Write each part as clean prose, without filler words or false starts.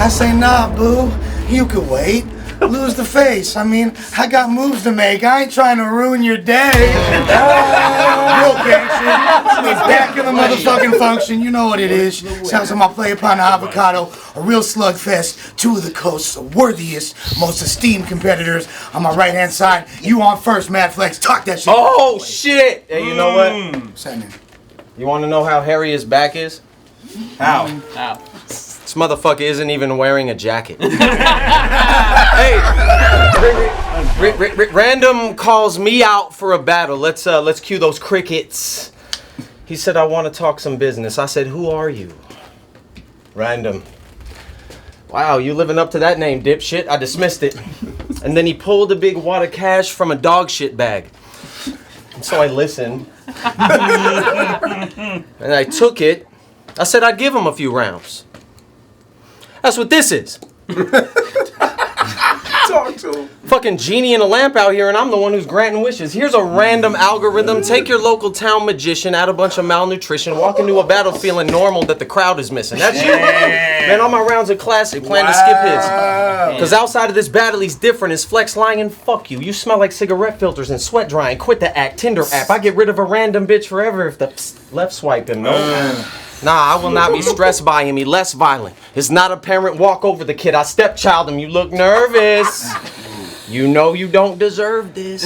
I say, nah, boo, you could wait. Lose the face. I mean, I got moves to make. I ain't trying to ruin your day. Real gangster. It's back in the motherfucking function. You know what it is. Sounds like my play upon the avocado. A real slugfest. Two of the coast's worthiest, most esteemed competitors. On my right-hand side, you on first, MADFLEX. Talk that shit. Oh, shit. Hey, you know what? What's happening? You want to know how hairy his back is? How? This motherfucker isn't even wearing a jacket. Hey, Random calls me out for a battle. Let's cue those crickets. He said, I want to talk some business. I said, who are you? Random. Wow, you living up to that name, dipshit. I dismissed it. And then he pulled a big wad of cash from a dog shit bag. And so I listened. And I took it. I said I'd give him a few rounds. That's what this is. Talk to him. Fucking genie in a lamp out here, and I'm the one who's granting wishes. Here's a random algorithm. Take your local town magician, add a bunch of malnutrition, walk into a battle feeling normal that the crowd is missing. That's you. Man, all my rounds are classic. Plan to skip his. Because outside of this battle, he's different. His flex lying and fuck you. You smell like cigarette filters and sweat drying. Quit the act. Tinder app. I get rid of a random bitch forever if the left swipe him. No. Nah, I will not be stressed by him. He less violent. It's not a parent walk over the kid. I stepchild him. You look nervous. You know you don't deserve this.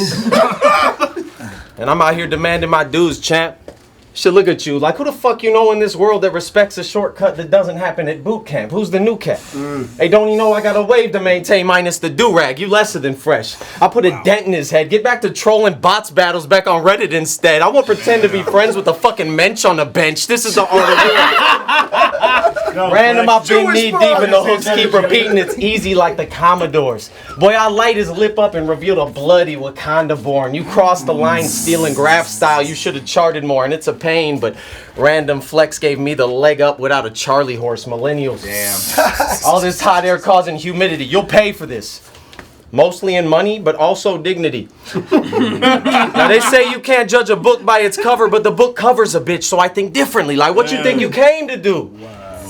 And I'm out here demanding my dues, champ. Should look at you like, who the fuck you know in this world that respects a shortcut that doesn't happen at boot camp? Who's the new cat? Hey, don't you know I got a wave to maintain minus the do-rag? You lesser than fresh. I put a dent in his head. Get back to trolling bots battles back on Reddit instead. I won't pretend to be friends with a fucking mensch on the bench. This is the art of war. Random, I've been knee deep in the hooks. Keep repeating it's easy like the Commodores. Boy, I light his lip up and reveal a bloody Wakanda born. You crossed the line stealing graph style. You should have charted more, and it's a pain, but Random Flex gave me the leg up without a Charlie horse. Millennials. Damn. All this hot air causing humidity. You'll pay for this. Mostly in money, but also dignity. Now they say you can't judge a book by its cover, but the book covers a bitch, so I think differently. Like, what you think you came to do?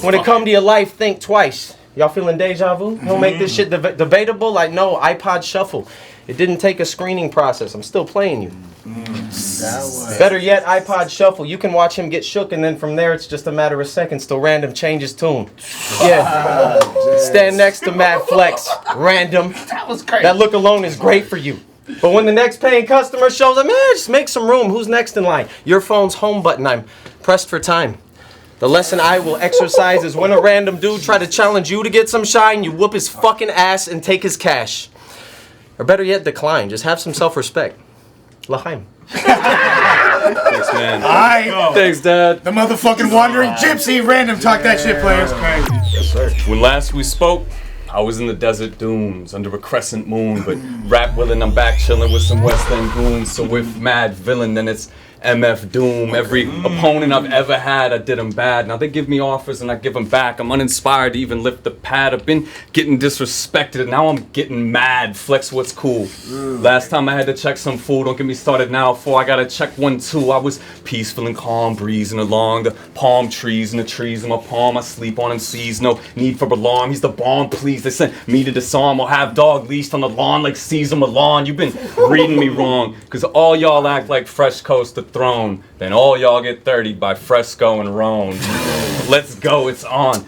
When it come to your life, think twice. Y'all feeling deja vu? Don't make this shit debatable? Like, no, iPod Shuffle. It didn't take a screening process. I'm still playing you. Better yet, iPod Shuffle. You can watch him get shook, and then from there, it's just a matter of seconds till Random changes tune. Yeah. Stand next to MADFLEX. Random. That was crazy. That look alone is great for you. But when the next paying customer shows up, man, just make some room. Who's next in line? Your phone's home button. I'm pressed for time. The lesson I will exercise is when a random dude try to challenge you to get some shine, you whoop his fucking ass and take his cash. Or better yet, decline. Just have some self-respect. L'chaim. Thanks, man. Alright. Thanks, Dad. The motherfucking wandering gypsy. Random, talk that shit, players. Yes, sir. When last we spoke, I was in the desert dunes under a crescent moon, but rap willing, I'm back chilling with some West End goons. So with Mad Villain, then it's MF Doom. Every opponent I've ever had, I did them bad. Now they give me offers and I give them back. I'm uninspired to even lift the pad. I've been getting disrespected and now I'm getting mad. Flex what's cool. Last time I had to check some food. Don't get me started now for I gotta check 1, 2. I was peaceful and calm, breezing along the palm trees and the trees in my palm. I sleep on and sees no need for alarm. He's the bomb, please. They sent me to disarm. I'll have dog leashed on the lawn like Caesar Milan. You've been reading me wrong, cause all y'all act like Fresh Coast the Throne. Then all y'all get 30'd by Fresco and Roan. Let's go, it's on.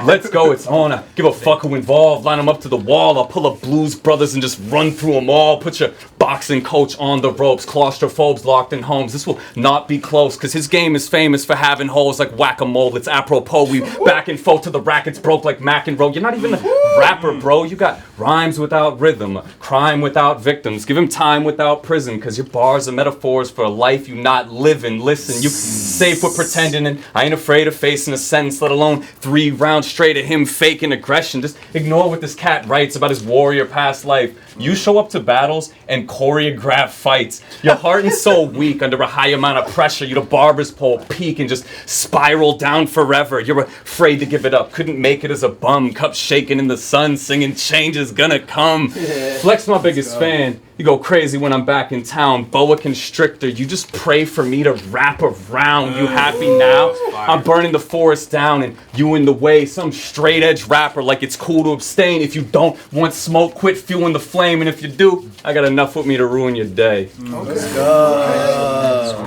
Let's go, it's on. I give a fuck who involved. Line them up to the wall. I'll pull up Blues Brothers and just run through them all. Put your boxing coach on the ropes. Claustrophobes locked in homes. This will not be close, cause his game is famous for having holes like whack-a-mole. It's apropos. We back and forth till the rackets broke like McEnroe. You're not even a rapper, bro. You got rhymes without rhythm, crime without victims. Give him time without prison, cause your bars are metaphors for a life you not living. Listen, you safe with pretending, and I ain't afraid of facing a sentence, let alone 3 rounds straight of him faking aggression. Just ignore what this cat writes about his warrior past life. You show up to battles and choreograph fights. Your heart and soul weak under a high amount of pressure. You the barber's pole peak and just spiral down forever. You're afraid to give it up. Couldn't make it as a bum. Cup shaking in the sun, singing change is gonna come. Flex my biggest fan. You go crazy when I'm back in town. Boa constrictor, you just pray for me to wrap around. You happy now? I'm burning the forest down and you in the way. Some straight edge rapper like it's cool to abstain. If you don't want smoke, quit fueling the flame. And if you do, I got enough with me to ruin your day.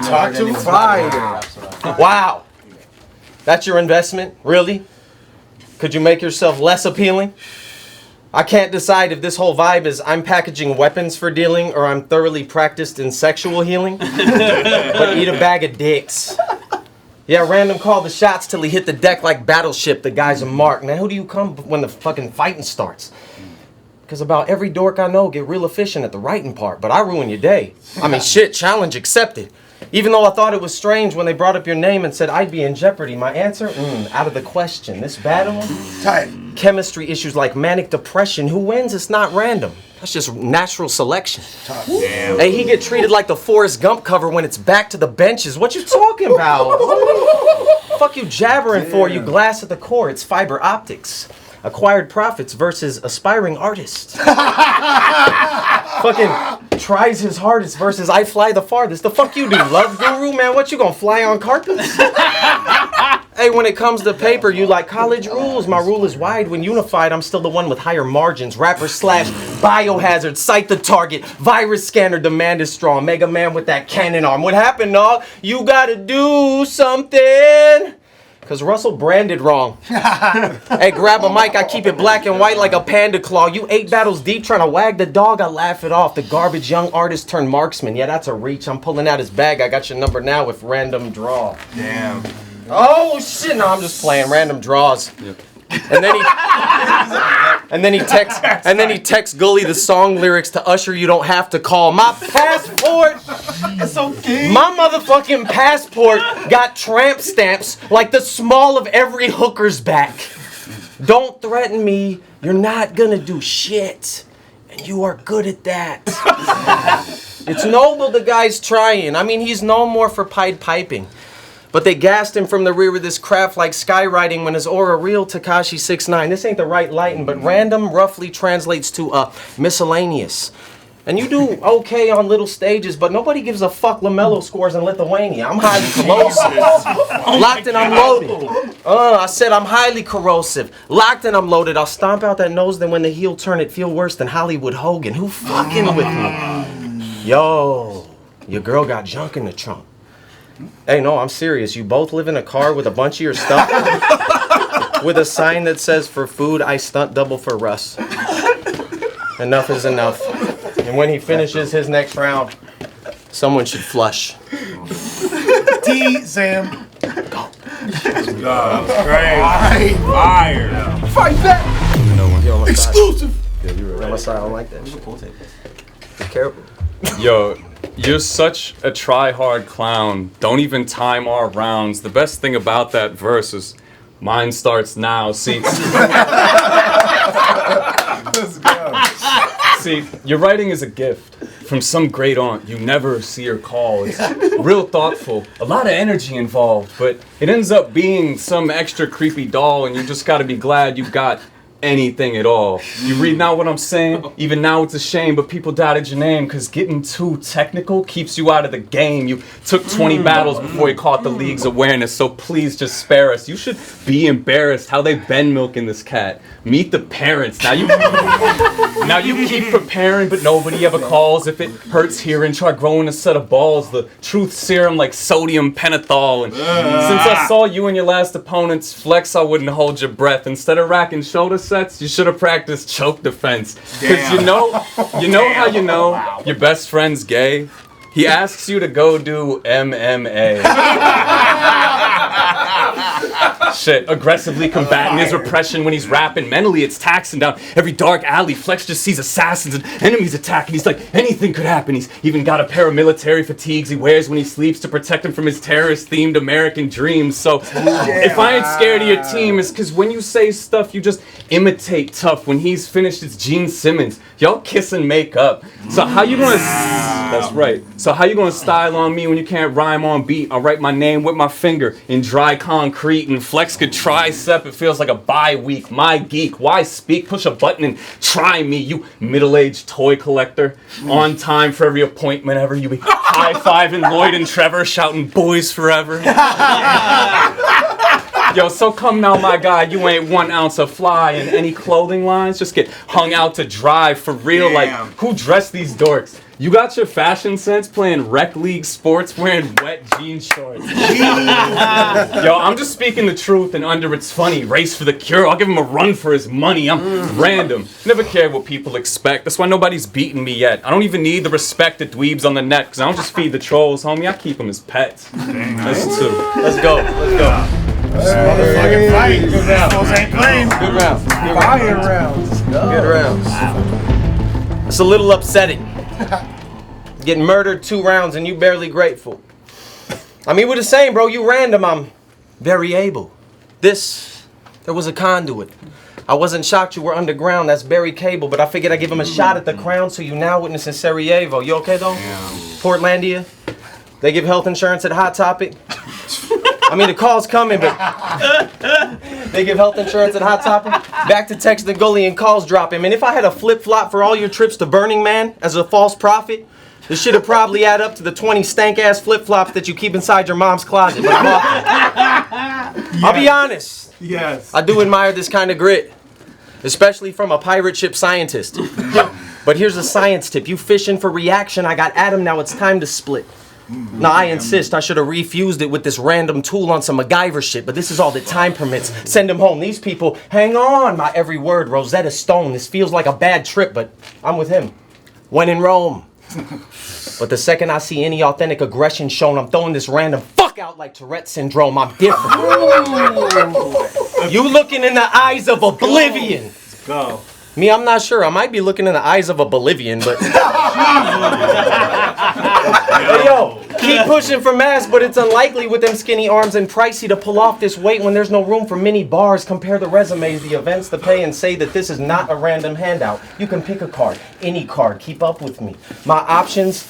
Talk to fire. Wow. That's your investment? Really? Could you make yourself less appealing? I can't decide if this whole vibe is I'm packaging weapons for dealing or I'm thoroughly practiced in sexual healing. But eat a bag of dicks. Yeah, random call the shots till he hit the deck like Battleship. The guy's a mark. Now who do you come when the fucking fighting starts? Because about every dork I know get real efficient at the writing part, but I ruin your day. I mean, shit, challenge accepted. Even though I thought it was strange when they brought up your name and said I'd be in jeopardy, my answer, out of the question. This battle, Tight. chemistry issues like manic depression. Who wins? It's not random. That's just natural selection. Damn. Hey, he get treated like the Forrest Gump cover when it's back to the benches. What you talking about? Fuck you jabbering for, you glass at the core. It's fiber optics. Acquired profits versus aspiring artists. Fucking tries his hardest versus I fly the farthest. The fuck you do, love guru, man? What you gonna fly on carpets? Hey, when it comes to paper, you like college rules. My rule is wide. When unified, I'm still the one with higher margins. Rapper / biohazard, sight the target. Virus scanner, demand is strong. Mega Man with that cannon arm. What happened, dog? You gotta do something. Cause Russell branded wrong. Hey, grab a mic, I keep it black and white like a panda claw. You 8 battles deep trying to wag the dog, I laugh it off. The garbage young artist turned marksman. Yeah, that's a reach. I'm pulling out his bag. I got your number now with random draw. Damn. Oh shit! No, I'm just playing random draws. Yep. And then he texts Gully the song lyrics to Usher. You don't have to call my passport. It's okay. My motherfucking passport got tramp stamps like the small of every hooker's back. Don't threaten me. You're not gonna do shit, and you are good at that. It's noble the guy's trying. I mean, he's known more for Pied Piping. But they gassed him from the rear of this craft like skywriting when his aura real Tekashi 6ix9ine. This ain't the right lighting, but random roughly translates to miscellaneous. And you do okay on little stages, but nobody gives a fuck LaMelo scores in Lithuania. I'm highly corrosive. Locked and I'm loaded. I said I'm highly corrosive. Locked and I'm loaded. I'll stomp out that nose, then when the heel turn it feel worse than Hollywood Hogan. Who fucking with me? Yo, your girl got junk in the trunk. Hey, no, I'm serious. You both live in a car with a bunch of your stuff with a sign that says, for food, I stunt double for Russ. Enough is enough. And when he finishes his next round, someone should flush. Sam. Go. Great. Fire. Fight back. Yo, Exclusive. Yeah, you're right. On my side, I don't like that shit. Be careful. Yo, you're such a try-hard clown. Don't even time our rounds. The best thing about that verse is mine starts now. See, Let's go. see, your writing is a gift from some great aunt you never see her call. It's real thoughtful, a lot of energy involved, but it ends up being some extra creepy doll, and you just gotta be glad you got anything at all. You read now what I'm saying? Even now it's a shame, but people doubted your name, cause getting too technical keeps you out of the game. You took 20 battles before you caught the league's awareness, so please just spare us. You should be embarrassed how they've been milking this cat. Meet the parents. Now you keep preparing, but nobody ever calls. If it hurts hearing, try growing a set of balls. The truth serum like sodium pentothal. And since I saw you and your last opponents flex, I wouldn't hold your breath. Instead of racking shoulder sets, you should have practiced choke defense. Cause you know how you know your best friend's gay? He asks you to go do MMA. Shit, aggressively combating his repression when he's rapping. Mentally, it's taxing down every dark alley. Flex just sees assassins and enemies attacking. He's like, anything could happen. He's even got a pair of military fatigues he wears when he sleeps to protect him from his terrorist-themed American dreams. So, if I ain't scared of your team, it's because when you say stuff, you just imitate tough. When he's finished, it's Gene Simmons. Y'all kiss and make up. So how you gonna... That's right. So how you gonna style on me when you can't rhyme on beat? I'll write my name with my finger in dry concrete and Flex flex good tricep, it feels like a bye week. My geek, why speak? Push a button and try me, you middle-aged toy collector. On time for every appointment ever. You be high-fiving Lloyd and Trevor, shouting boys forever. Yo, so come now, my guy, you ain't 1 ounce of fly in any clothing lines. Just get hung out to dry for real. Like, who dressed these dorks? You got your fashion sense playing rec league sports wearing wet jean shorts. Yo, I'm just speaking the truth, and under it's funny. Race for the cure, I'll give him a run for his money. I'm random. Never cared what people expect. That's why nobody's beaten me yet. I don't even need the respect that dweebs on the net, because I don't just feed the trolls, homie. I keep them as pets. That's two. Let's go. Let's go. Motherfucking fight. Good round. Those ain't playing. Good round. Fire rounds. Good rounds. It's a little upsetting. Getting murdered 2 rounds and you barely grateful. I mean, we're the same, bro. You random, I'm very able. There was a conduit. I wasn't shocked you were underground, that's buried cable, but I figured I'd give him a shot at the crown, so you now witness in Sarajevo. You okay, though? Yeah. Portlandia? They give health insurance at Hot Topic? I mean, the call's coming, but they give health insurance at Hot Topic. Back to text the gully and calls dropping. And if I had a flip-flop for all your trips to Burning Man as a false prophet, this shit'd probably add up to the 20 stank-ass flip-flops that you keep inside your mom's closet. But I'll be honest. Yes. I do admire this kind of grit, especially from a pirate ship scientist. But here's a science tip. You fishing for reaction, I got Adam, now it's time to split. Now I insist I should have refused it with this random tool on some MacGyver shit, but this is all that time permits. Send him home. These people, hang on, my every word, Rosetta Stone. This feels like a bad trip, but I'm with him. When in Rome. But the second I see any authentic aggression shown, I'm throwing this random fuck out like Tourette syndrome. I'm different. You looking in the eyes of oblivion. Let's go. Me, I'm not sure. I might be looking in the eyes of a Bolivian, but... Hey, yo, keep pushing for mass, but it's unlikely with them skinny arms and pricey to pull off this weight when there's no room for mini bars. Compare the resumes, the events, the pay, and say that this is not a random handout. You can pick a card, any card. Keep up with me. My options...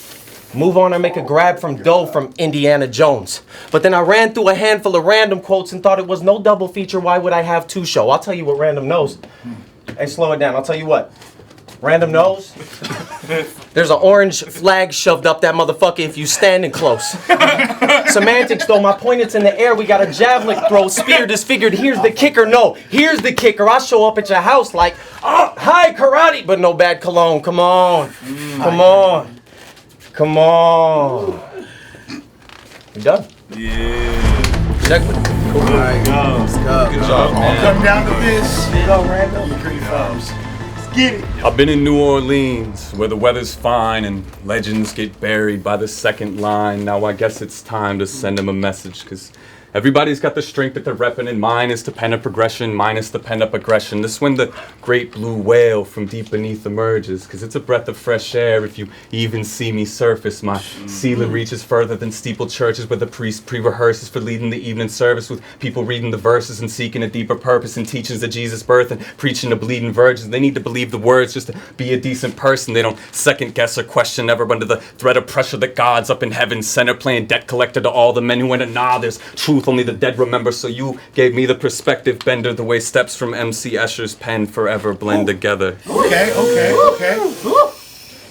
move on or make a grab from dough from Indiana Jones. But then I ran through a handful of random quotes and thought it was no double feature. Why would I have 2 show? I'll tell you what random knows. Hey, slow it down. I'll tell you what. Random knows. There's an orange flag shoved up that motherfucker if you standing close. Semantics though, my point it's in the air. We got a javelin throw, spear disfigured. Here's the kicker. No, here's the kicker. I show up at your house like, oh, hi, karate, but no bad cologne. Come on. Come on. Come on. You done? Yeah. Checkmate. All right, Let's go. Good job, man. Come down to this. Go random. Pretty firms. Let's get it. I've been in New Orleans, where the weather's fine and legends get buried by the second line. Now I guess it's time to send them a message, cause everybody's got the strength that they're repping, and mine is the pen of progression, minus the pent-up aggression. This when the great blue whale from deep beneath emerges, cause it's a breath of fresh air if you even see me surface. My ceiling reaches further than steeple churches, where the priest pre-rehearses for leading the evening service, with people reading the verses and seeking a deeper purpose and teachings of Jesus' birth and preaching to bleeding virgins. They need to believe the words just to be a decent person. They don't second guess or question ever under the threat of pressure that God's up in heaven's center playing debt collector to all the men who went a nah, there's truth only the dead remember. So you gave me the perspective bender, the way steps from MC Escher's pen forever blend together. Okay.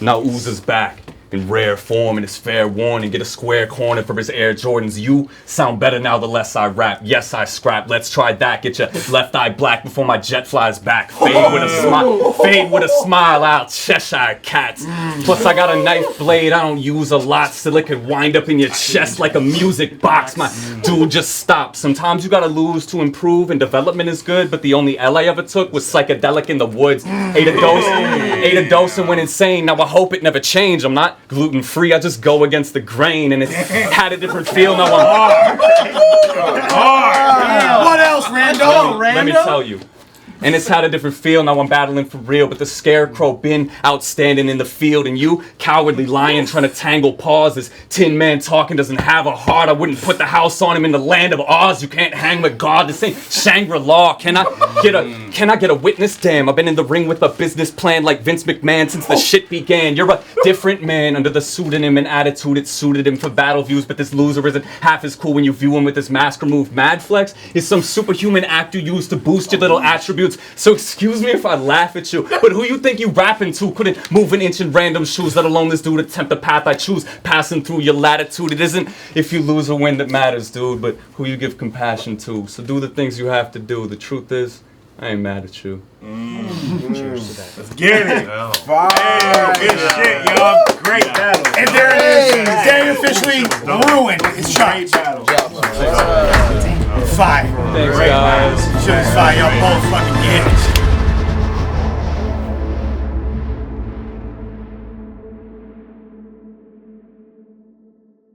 Now oozes back in rare form, and it's fair warning. Get a square corner for his Air Jordans. You sound better now the less I rap. Yes, I scrap. Let's try that. Get your left eye black before my jet flies back. Fade with a smile. Fade with a smile out. Cheshire cats. Plus I got a knife blade I don't use a lot, still it could wind up in your chest like a music box. My dude, just stop. Sometimes you gotta lose to improve, and development is good, but the only L I ever took was psychedelic in the woods. Ate a dose and went insane. Now I hope it never changed. I'm not gluten-free, I just go against the grain, and it's had a different feel. Now I'm What else, Rando? let me tell you. And it's had a different feel, now I'm battling for real. But the scarecrow been outstanding in the field. And you, cowardly lion, trying to tangle paws. This Tin Man talking doesn't have a heart. I wouldn't put the house on him in the land of Oz. You can't hang with God, this ain't Shangri-La. Can I get a witness? Damn, I've been in the ring with a business plan like Vince McMahon since the shit began. You're a different man under the pseudonym and attitude. It suited him for battle views, but this loser isn't half as cool when you view him with his mask removed. MADFLEX is some superhuman act you use to boost your little attributes. So excuse me if I laugh at you, but who you think you rapping to couldn't move an inch in random shoes, let alone this dude attempt the path I choose, passing through your latitude. It isn't if you lose or win that matters, dude, but who you give compassion to. So do the things you have to do. The truth is, I ain't mad at you. Cheers to that. Let's get it. Fire. Good shit, y'all. Great battle. And there it is. Danny officially ruined his shot. Fire. Thanks, guys. Shit is fire. Y'all both fucking get it.